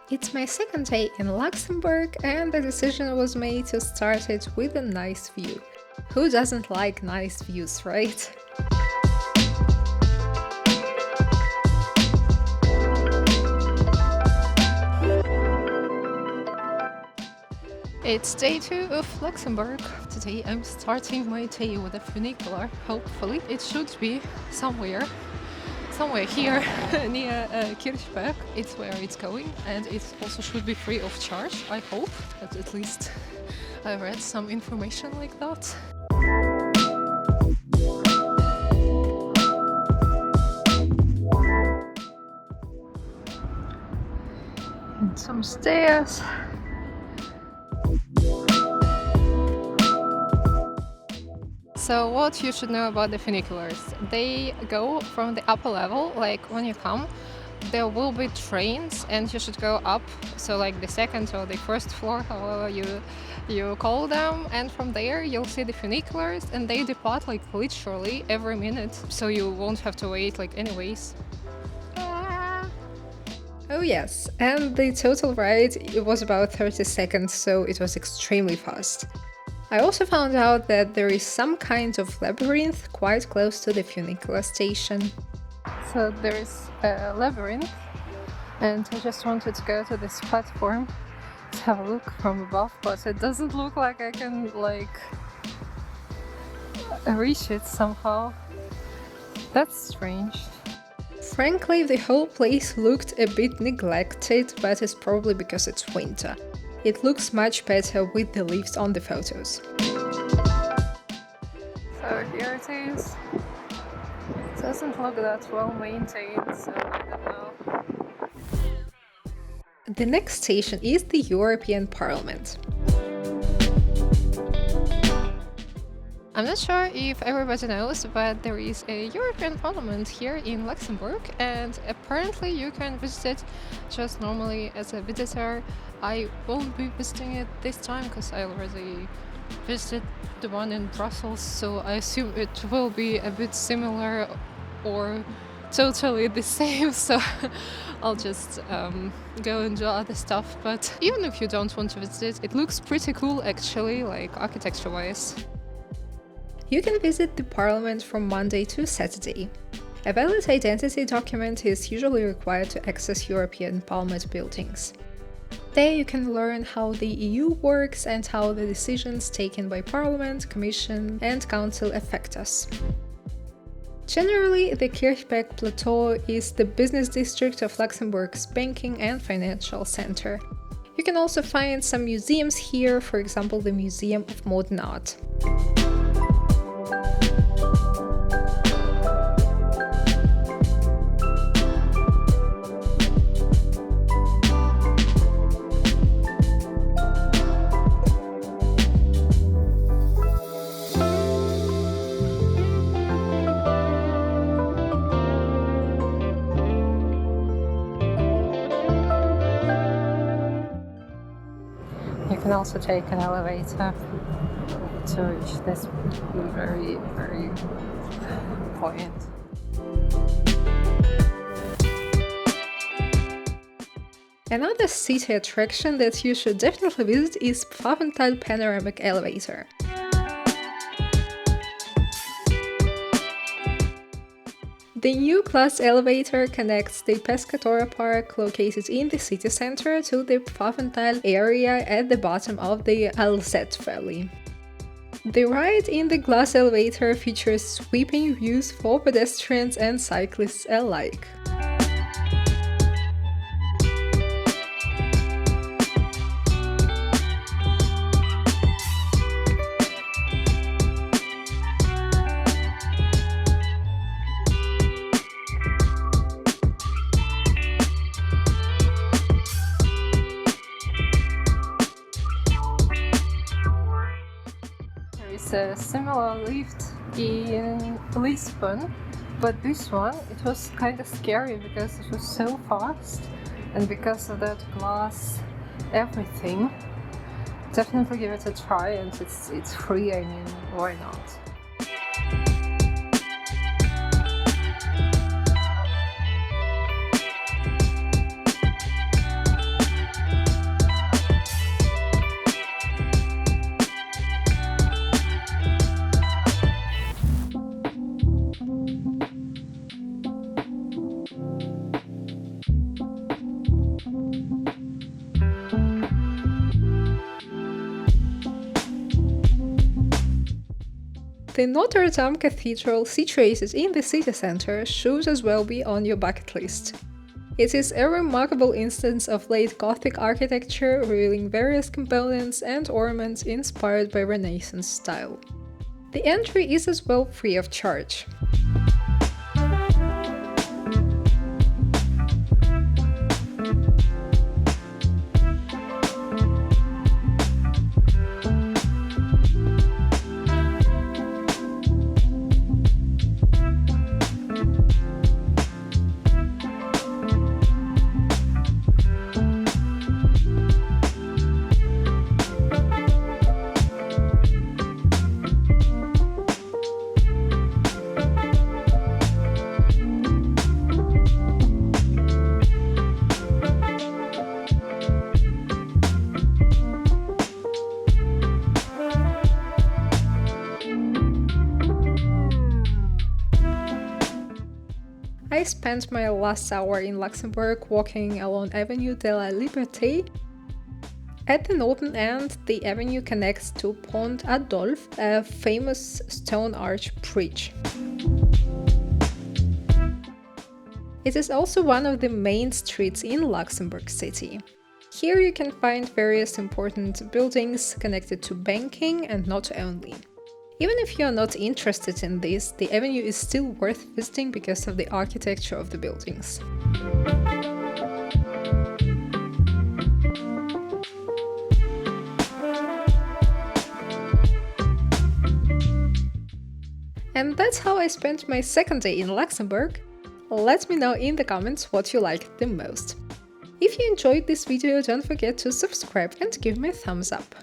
It's my second day in Luxembourg, and the decision was made to start it with a nice view. Who doesn't like nice views, right? It's day 2 of Luxembourg. Today I'm starting my day with a funicular. Hopefully it should be somewhere here near Kirchberg. It's where it's going, and it also should be free of charge, I hope. At least I read some information like that. And some stairs. So what you should know about the funiculars? They go from the upper level, like when you come, there will be trains and you should go up, so like the second or the first floor, however you call them, and from there you'll see the funiculars, and they depart like literally every minute, so you won't have to wait like anyways. Oh yes, and the total ride, it was about 30 seconds, so it was extremely fast. I also found out that there is some kind of labyrinth quite close to the funicular station. So there is a labyrinth, and I just wanted to go to this platform to have a look from above, but it doesn't look like I can reach it somehow. That's strange. Frankly, the whole place looked a bit neglected, but it's probably because it's winter. It looks much better with the lift on the photos. So here it is. It doesn't look that well maintained, so I don't know. The next station is the European Parliament. I'm not sure if everybody knows, but there is a European Parliament here in Luxembourg, and apparently you can visit it just normally as a visitor. I won't be visiting it this time because I already visited the one in Brussels, so I assume it will be a bit similar or totally the same, so I'll just go and do other stuff. But even if you don't want to visit it, it looks pretty cool actually, like architecture-wise. You can visit the Parliament from Monday to Saturday. A valid identity document is usually required to access European Parliament buildings. There you can learn how the EU works and how the decisions taken by Parliament, Commission and Council affect us. Generally, the Kirchberg Plateau is the business district of Luxembourg's banking and financial center. You can also find some museums here, for example the Museum of Modern Art. You can also take an elevator to reach this very point. Another city attraction that you should definitely visit is Pfaffenthal panoramic elevator. The new class elevator connects the Pescatora Park, located in the city center, to the Pfaffenthal area at the bottom of the Alzette Valley. The ride in the glass elevator features sweeping views for pedestrians and cyclists alike. A similar lift in Lisbon, but this one, it was kind of scary because it was so fast, and because of that glass everything. Definitely give it a try, and it's free, I mean, why not? The Notre-Dame Cathedral, situated in the city center, should as well be on your bucket list. It is a remarkable instance of late Gothic architecture, revealing various components and ornaments inspired by Renaissance style. The entry is as well free of charge. I spent my last hour in Luxembourg walking along Avenue de la Liberté. At the northern end, the avenue connects to Pont Adolphe, a famous stone arch bridge. It is also one of the main streets in Luxembourg City. Here you can find various important buildings connected to banking and not only. Even if you are not interested in this, the avenue is still worth visiting because of the architecture of the buildings. And that's how I spent my second day in Luxembourg. Let me know in the comments what you liked the most. If you enjoyed this video, don't forget to subscribe and give me a thumbs up.